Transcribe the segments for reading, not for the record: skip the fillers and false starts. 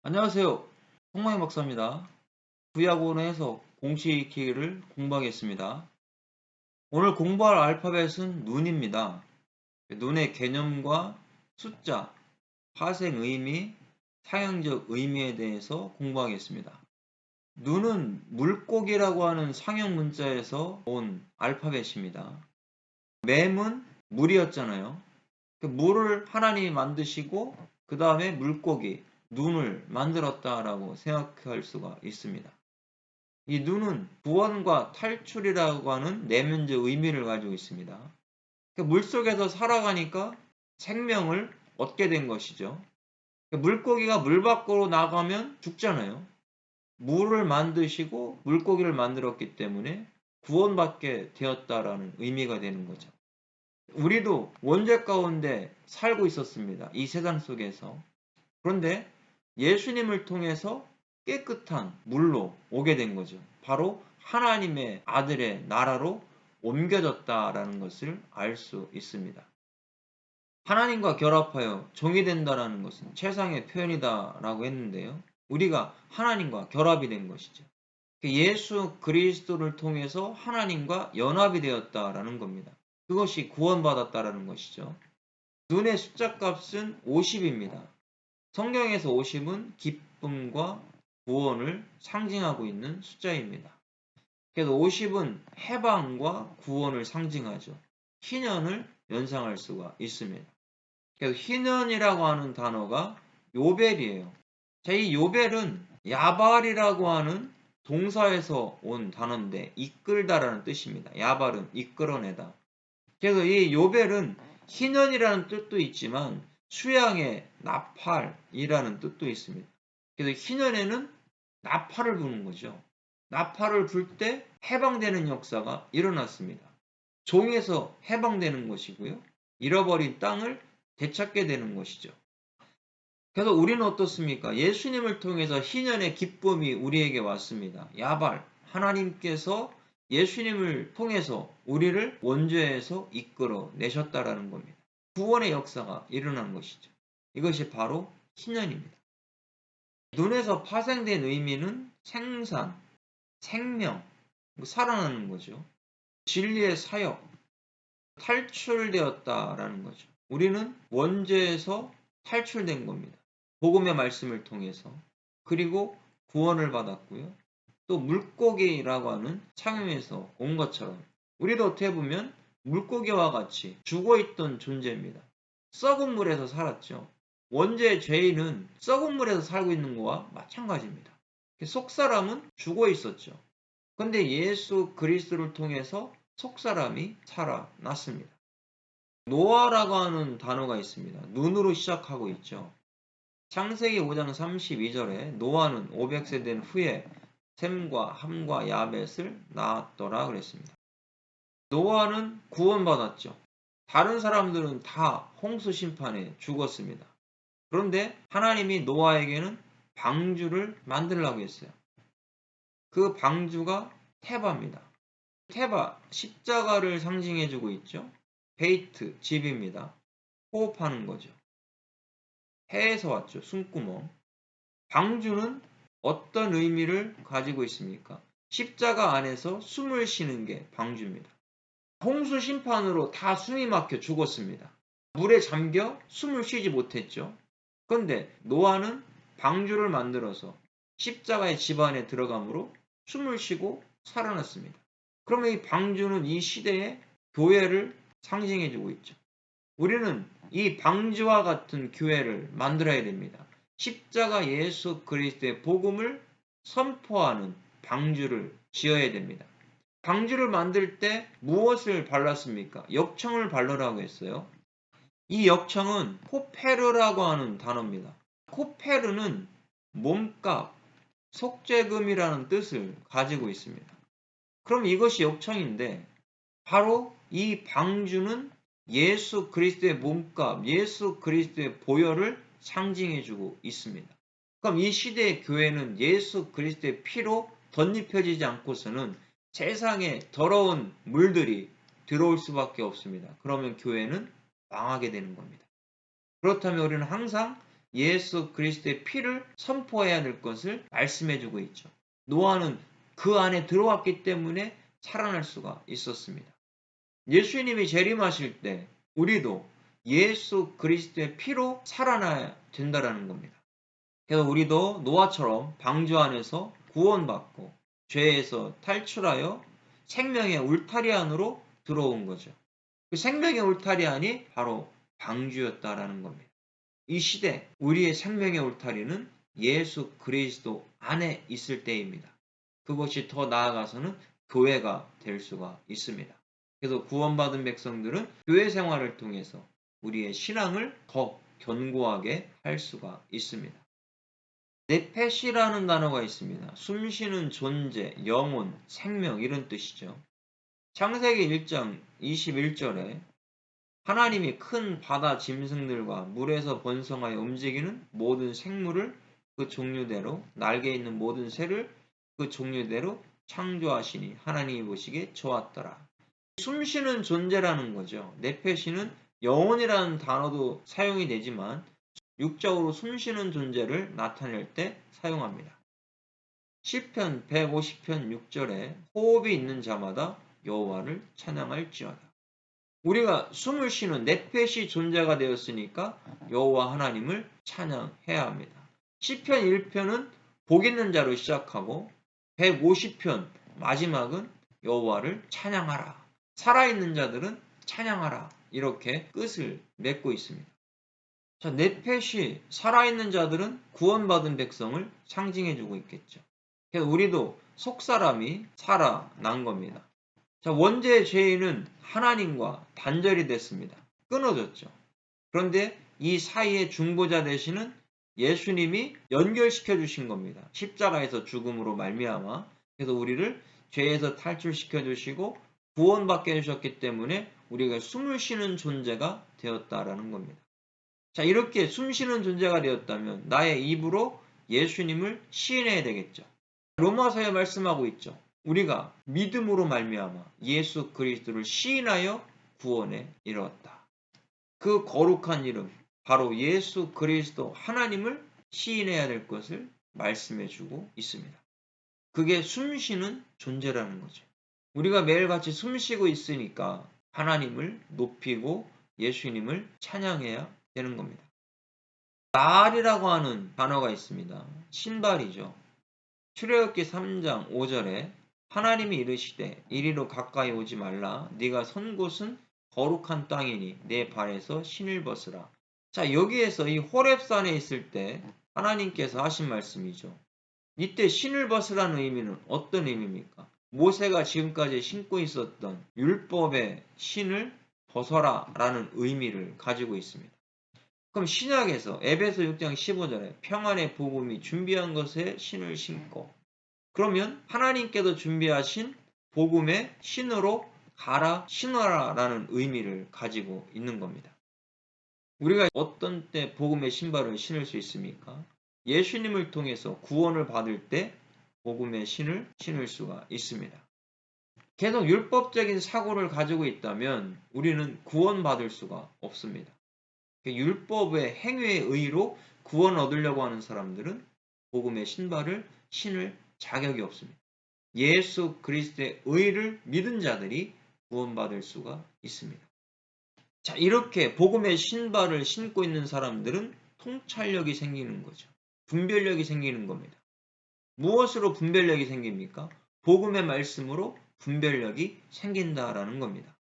안녕하세요. 홍마이 박사입니다. 구약원어 해석 공식 익히기를 공부하겠습니다. 오늘 공부할 알파벳은 눈입니다. 눈의 개념과 숫자, 파생 의미, 사형적 의미에 대해서 공부하겠습니다. 눈은 물고기라고 하는 상형 문자에서 온 알파벳입니다. 뱀은 물이었잖아요. 물을 하나님이 만드시고 그 다음에 물고기, 눈을 만들었다라고 생각할 수가 있습니다. 이 눈은 구원과 탈출이라고 하는 내면적 의미를 가지고 있습니다. 물속에서 살아가니까 생명을 얻게 된 것이죠. 물고기가 물 밖으로 나가면 죽잖아요. 물을 만드시고 물고기를 만들었기 때문에 구원받게 되었다라는 의미가 되는 거죠. 우리도 원죄 가운데 살고 있었습니다. 이 세상 속에서. 그런데 예수님을 통해서 깨끗한 물로 오게 된 거죠. 바로 하나님의 아들의 나라로 옮겨졌다라는 것을 알 수 있습니다. 하나님과 결합하여 종이 된다라는 것은 최상의 표현이다라고 했는데요. 우리가 하나님과 결합이 된 것이죠. 예수 그리스도를 통해서 하나님과 연합이 되었다라는 겁니다. 그것이 구원받았다라는 것이죠. 눈의 숫자 값은 50입니다. 성경에서 50은 기쁨과 구원을 상징하고 있는 숫자입니다. 그래서 50은 해방과 구원을 상징하죠. 희년을 연상할 수가 있습니다. 그래서 희년이라고 하는 단어가 요벨이에요. 이 요벨은 야발이라고 하는 동사에서 온 단어인데 이끌다라는 뜻입니다. 야발은 이끌어내다. 그래서 이 요벨은 희년이라는 뜻도 있지만 수양의 나팔이라는 뜻도 있습니다. 그래서 희년에는 나팔을 부는 거죠. 나팔을 불 때 해방되는 역사가 일어났습니다. 종에서 해방되는 것이고요. 잃어버린 땅을 되찾게 되는 것이죠. 그래서 우리는 어떻습니까? 예수님을 통해서 희년의 기쁨이 우리에게 왔습니다. 야발, 하나님께서 예수님을 통해서 우리를 원죄에서 이끌어 내셨다라는 겁니다. 구원의 역사가 일어난 것이죠. 이것이 바로 희년입니다. 눈에서 파생된 의미는 생산, 생명, 살아나는 거죠. 진리의 사역, 탈출되었다라는 거죠. 우리는 원죄에서 탈출된 겁니다. 복음의 말씀을 통해서. 그리고 구원을 받았고요. 또 물고기라고 하는 창형에서 온 것처럼 우리도 어떻게 보면 물고기와 같이 죽어있던 존재입니다. 썩은 물에서 살았죠. 원죄의 죄인은 썩은 물에서 살고 있는 것과 마찬가지입니다. 속사람은 죽어 있었죠. 그런데 예수 그리스도를 통해서 속사람이 살아났습니다. 노아라고 하는 단어가 있습니다. 눈으로 시작하고 있죠. 창세기 5장 32절에 노아는 500세 된 후에 셈과 함과 야벳을 낳았더라 그랬습니다. 노아는 구원받았죠. 다른 사람들은 다 홍수 심판에 죽었습니다. 그런데 하나님이 노아에게는 방주를 만들라고 했어요. 그 방주가 테바입니다. 테바, 십자가를 상징해주고 있죠. 베이트, 집입니다. 호흡하는 거죠. 해에서 왔죠. 숨구멍. 방주는 어떤 의미를 가지고 있습니까? 십자가 안에서 숨을 쉬는 게 방주입니다. 홍수 심판으로 다 숨이 막혀 죽었습니다. 물에 잠겨 숨을 쉬지 못했죠. 그런데 노아는 방주를 만들어서 십자가의 집 안에 들어감으로 숨을 쉬고 살아났습니다. 그러면 이 방주는 이 시대의 교회를 상징해주고 있죠. 우리는 이 방주와 같은 교회를 만들어야 됩니다. 십자가 예수 그리스도의 복음을 선포하는 방주를 지어야 됩니다. 방주를 만들 때 무엇을 발랐습니까? 역청을 바르라고 했어요. 이 역청은 코페르라고 하는 단어입니다. 코페르는 몸값, 속죄금이라는 뜻을 가지고 있습니다. 그럼 이것이 역청인데 바로 이 방주는 예수 그리스도의 몸값, 예수 그리스도의 보혈을 상징해주고 있습니다. 그럼 이 시대의 교회는 예수 그리스도의 피로 덧입혀지지 않고서는 세상에 더러운 물들이 들어올 수밖에 없습니다. 그러면 교회는 망하게 되는 겁니다. 그렇다면 우리는 항상 예수 그리스도의 피를 선포해야 될 것을 말씀해주고 있죠. 노아는 그 안에 들어왔기 때문에 살아날 수가 있었습니다. 예수님이 재림하실 때 우리도 예수 그리스도의 피로 살아나야 된다라는 겁니다. 그래서 우리도 노아처럼 방주 안에서 구원받고 죄에서 탈출하여 생명의 울타리 안으로 들어온 거죠. 그 생명의 울타리 안이 바로 방주였다라는 겁니다. 이 시대 우리의 생명의 울타리는 예수 그리스도 안에 있을 때입니다. 그것이 더 나아가서는 교회가 될 수가 있습니다. 그래서 구원받은 백성들은 교회 생활을 통해서 우리의 신앙을 더 견고하게 할 수가 있습니다. 네펫이라는 단어가 있습니다. 숨쉬는 존재, 영혼, 생명 이런 뜻이죠. 창세기 1장 21절에 하나님이 큰 바다 짐승들과 물에서 번성하여 움직이는 모든 생물을 그 종류대로 날개 있는 모든 새를 그 종류대로 창조하시니 하나님이 보시기에 좋았더라. 숨쉬는 존재라는 거죠. 네펫이는 영혼이라는 단어도 사용이 되지만 육적으로 숨쉬는 존재를 나타낼 때 사용합니다. 시편 150편 6절에 호흡이 있는 자마다 여호와를 찬양할지어다. 우리가 숨을 쉬는 네펫이 존재가 되었으니까 여호와 하나님을 찬양해야 합니다. 시편 1편은 복 있는 자로 시작하고 150편 마지막은 여호와를 찬양하라. 살아있는 자들은 찬양하라. 이렇게 끝을 맺고 있습니다. 자, 네펫이 살아있는 자들은 구원받은 백성을 상징해주고 있겠죠. 그래서 우리도 속사람이 살아난 겁니다. 자, 원죄의 죄인은 하나님과 단절이 됐습니다. 끊어졌죠. 그런데 이 사이에 중보자 되시는 예수님이 연결시켜 주신 겁니다. 십자가에서 죽음으로 말미암아. 그래서 우리를 죄에서 탈출시켜 주시고 구원받게 해주셨기 때문에 우리가 숨을 쉬는 존재가 되었다라는 겁니다. 자, 이렇게 숨쉬는 존재가 되었다면 나의 입으로 예수님을 시인해야 되겠죠. 로마서에 말씀하고 있죠. 우리가 믿음으로 말미암아 예수 그리스도를 시인하여 구원에 이르렀다. 그 거룩한 이름 바로 예수 그리스도 하나님을 시인해야 될 것을 말씀해주고 있습니다. 그게 숨쉬는 존재라는 거죠. 우리가 매일같이 숨쉬고 있으니까 하나님을 높이고 예수님을 찬양해야 되는 겁니다. 나알이라고 하는 단어가 있습니다. 신발이죠. 출애굽기 3장 5절에 하나님이 이르시되 이리로 가까이 오지 말라. 네가 선 곳은 거룩한 땅이니 내 발에서 신을 벗으라. 자, 여기에서 이 호렙산에 있을 때 하나님께서 하신 말씀이죠. 이때 신을 벗으라는 의미는 어떤 의미입니까? 모세가 지금까지 신고 있었던 율법의 신을 벗어라 라는 의미를 가지고 있습니다. 그럼 신약에서 에베소 6장 15절에 평안의 복음이 준비한 것에 신을 신고, 그러면 하나님께서 준비하신 복음의 신으로 갈아 신어라 라는 의미를 가지고 있는 겁니다. 우리가 어떤 때 복음의 신발을 신을 수 있습니까? 예수님을 통해서 구원을 받을 때 복음의 신을 신을 수가 있습니다. 계속 율법적인 사고를 가지고 있다면 우리는 구원받을 수가 없습니다. 율법의 행위의 의로 구원 얻으려고 하는 사람들은 복음의 신발을 신을 자격이 없습니다. 예수 그리스도의 의를 믿은 자들이 구원받을 수가 있습니다. 자, 이렇게 복음의 신발을 신고 있는 사람들은 통찰력이 생기는 거죠. 분별력이 생기는 겁니다. 무엇으로 분별력이 생깁니까? 복음의 말씀으로 분별력이 생긴다라는 겁니다.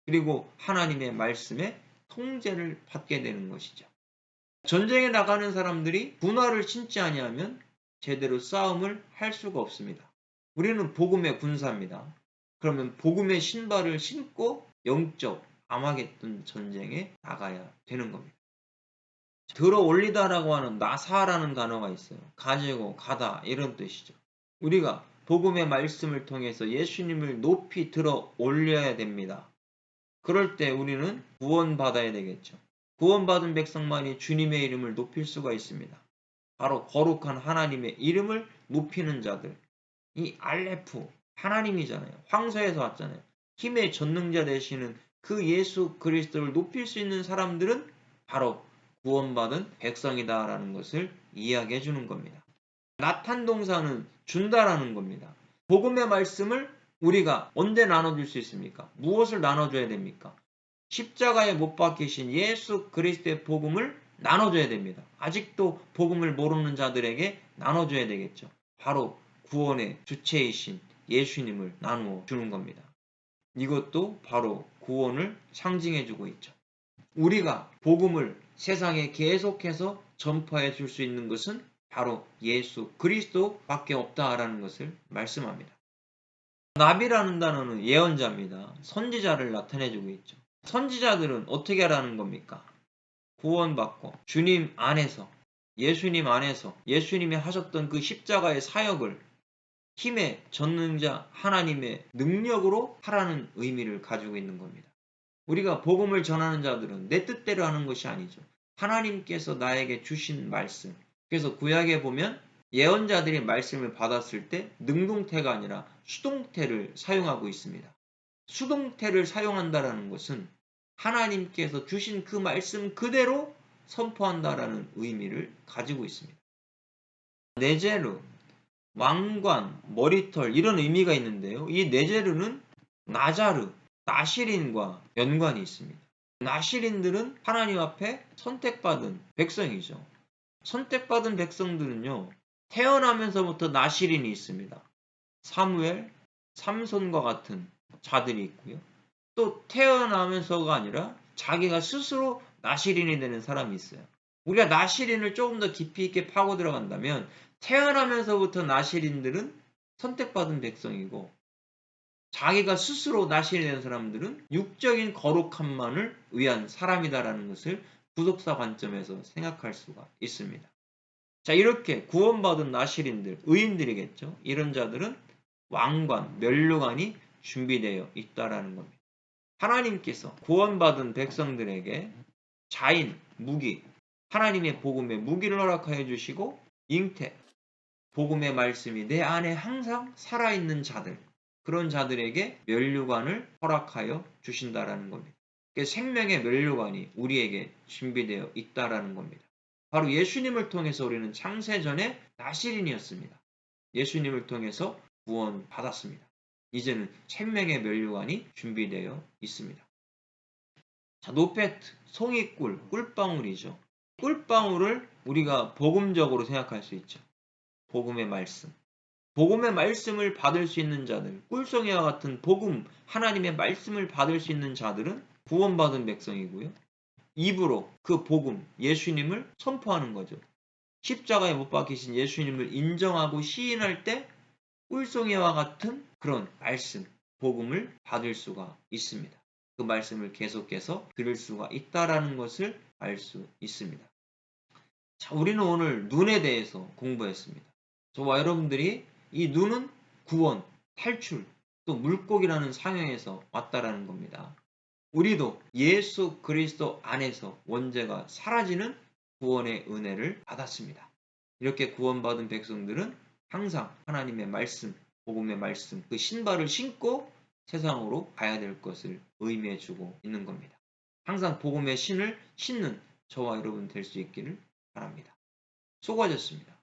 그리고 하나님의 말씀에 통제를 받게 되는 것이죠. 전쟁에 나가는 사람들이 분화를 신지 아니하면 제대로 싸움을 할 수가 없습니다. 우리는 복음의 군사입니다. 그러면 복음의 신발을 신고 영적 아마겟돈 전쟁에 나가야 되는 겁니다. 들어 올리다라고 하는 나사라는 단어가 있어요. 가지고 가다 이런 뜻이죠. 우리가 복음의 말씀을 통해서 예수님을 높이 들어 올려야 됩니다. 그럴 때 우리는 구원받아야 되겠죠. 구원받은 백성만이 주님의 이름을 높일 수가 있습니다. 바로 거룩한 하나님의 이름을 높이는 자들. 이 알레프, 하나님이잖아요. 황소에서 왔잖아요. 힘의 전능자 되시는 그 예수 그리스도를 높일 수 있는 사람들은 바로 구원받은 백성이다라는 것을 이야기해 주는 겁니다. 나탄 동사는 준다라는 겁니다. 복음의 말씀을 우리가 언제 나눠줄 수 있습니까? 무엇을 나눠줘야 됩니까? 십자가에 못 박히신 예수 그리스도의 복음을 나눠줘야 됩니다. 아직도 복음을 모르는 자들에게 나눠줘야 되겠죠. 바로 구원의 주체이신 예수님을 나누어 주는 겁니다. 이것도 바로 구원을 상징해주고 있죠. 우리가 복음을 세상에 계속해서 전파해 줄 수 있는 것은 바로 예수 그리스도밖에 없다라는 것을 말씀합니다. 나비라는 단어는 예언자입니다. 선지자를 나타내주고 있죠. 선지자들은 어떻게 하라는 겁니까? 구원받고 주님 안에서, 예수님 안에서 예수님이 하셨던 그 십자가의 사역을 힘의 전능자 하나님의 능력으로 하라는 의미를 가지고 있는 겁니다. 우리가 복음을 전하는 자들은 내 뜻대로 하는 것이 아니죠. 하나님께서 나에게 주신 말씀. 그래서 구약에 보면 예언자들이 말씀을 받았을 때 능동태가 아니라 수동태를 사용하고 있습니다. 수동태를 사용한다라는 것은 하나님께서 주신 그 말씀 그대로 선포한다라는 의미를 가지고 있습니다. 네제르, 왕관, 머리털 이런 의미가 있는데요. 이 네제르는 나자르, 나시린과 연관이 있습니다. 나시린들은 하나님 앞에 선택받은 백성이죠. 선택받은 백성들은요. 태어나면서부터 나시린이 있습니다. 사무엘, 삼손과 같은 자들이 있고요. 또 태어나면서가 아니라 자기가 스스로 나시린이 되는 사람이 있어요. 우리가 나시린을 조금 더 깊이 있게 파고 들어간다면 태어나면서부터 나시린들은 선택받은 백성이고 자기가 스스로 나시린이 되는 사람들은 육적인 거룩함만을 위한 사람이다라는 것을 구속사 관점에서 생각할 수가 있습니다. 자, 이렇게 구원받은 나시린들, 의인들이겠죠. 이런 자들은 왕관, 면류관이 준비되어 있다라는 겁니다. 하나님께서 구원받은 백성들에게 자인, 무기, 하나님의 복음의 무기를 허락하여 주시고 잉태, 복음의 말씀이 내 안에 항상 살아있는 자들, 그런 자들에게 면류관을 허락하여 주신다라는 겁니다. 생명의 면류관이 우리에게 준비되어 있다라는 겁니다. 바로 예수님을 통해서 우리는 창세전에 나시린이었습니다. 예수님을 통해서 구원받았습니다. 이제는 생명의 면류관이 준비되어 있습니다. 자, 노페트, 송이꿀, 꿀방울이죠. 꿀방울을 우리가 복음적으로 생각할 수 있죠. 복음의 말씀. 복음의 말씀을 받을 수 있는 자들, 꿀송이와 같은 복음, 하나님의 말씀을 받을 수 있는 자들은 구원받은 백성이고요. 입으로 그 복음, 예수님을 선포하는 거죠. 십자가에 못 박히신 예수님을 인정하고 시인할 때 꿀송이와 같은 그런 말씀, 복음을 받을 수가 있습니다. 그 말씀을 계속해서 들을 수가 있다라는 것을 알 수 있습니다. 자, 우리는 오늘 눈에 대해서 공부했습니다. 저와 여러분들이 이 눈은 구원, 탈출, 또 물고기라는 상형에서 왔다라는 겁니다. 우리도 예수 그리스도 안에서 원죄가 사라지는 구원의 은혜를 받았습니다. 이렇게 구원받은 백성들은 항상 하나님의 말씀, 복음의 말씀, 그 신발을 신고 세상으로 가야 될 것을 의미해 주고 있는 겁니다. 항상 복음의 신을 신는 저와 여러분 될 수 있기를 바랍니다. 수고하셨습니다.